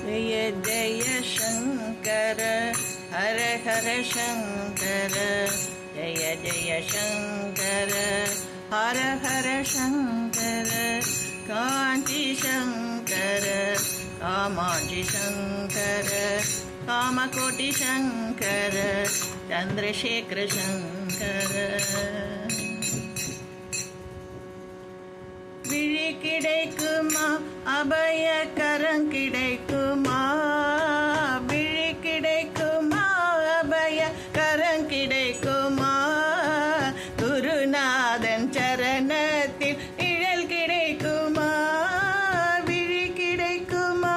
जय जय शंकर हर हर शंकर जय जय शंकर हर हर शंकर कांची शंकर कामाक्षी शंकर कामकोटि शंकर चंद्रशेखर शंकर விழி கிடைக்குமா அபய கரம் கிடைக்குமா விழி கிடைக்குமா அபய கரம் கிடைக்குமா குருநாதன் சரணத்தில் நிழல் கிடைக்குமா விழி கிடைக்குமா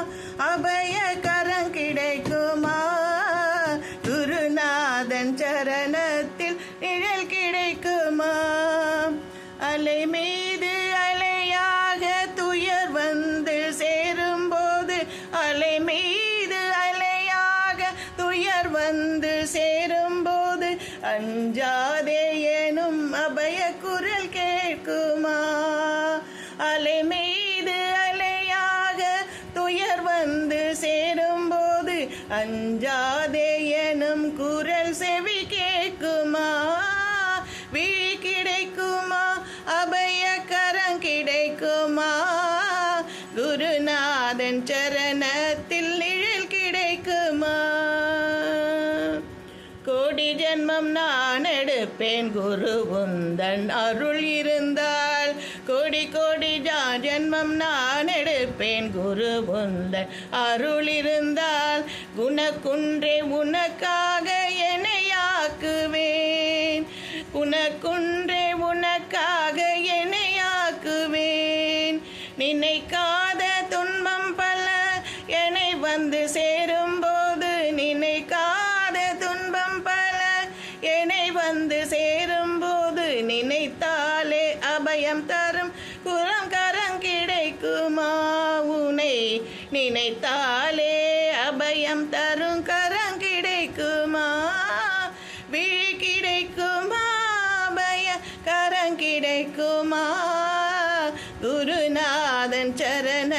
அபய கரம் கிடைக்குமா குருநாதன் சரணத்தில் நிழல் கிடைக்குமா அலை மீது அலையாக துயர் வந்து சேரும்போது அலை மீது அலையாக துயர் வந்து சேரும்போது அஞ்சாதே எனும் அபய குரல் கேட்குமா அலை மீது அலையாக துயர் வந்து சேரும்போது அஞ்சாதே எனும் குரல் செவி கேட்குமா விழி கிடைக்குமா அபய கரம் கிடைக்குமா குருநாதன் சரணத்தில் நிழல் கிடைக்குமா கோடி ஜென்மம் நான் எடுப்பேன் குரு உந்தன் அருள் இருந்தால் கோடி கோடி ஜென்மம் நான் எடுப்பேன் குரு உந்தன் அருள் இருந்தால் குணக்குன்றே உனக்காக என்னையாக்குவேன் உனக்குன்றே உனக்காக என்னையாக்குவேன் நினைக்காத துன்பம் பல என்னை வந்து சேரும்போது நினைக்காத துன்பம் பல என்னை வந்து சேரும்போது நினைத்தாலே அபயம் தரும் குரம் கரம் கிடைக்குமா உனை நினைத்தாலே அபயம் தரும் கரம் கிடைக்குமா விழி கிடைக்குமா அபய கரம் கிடைக்குமா குருநாதன் சரண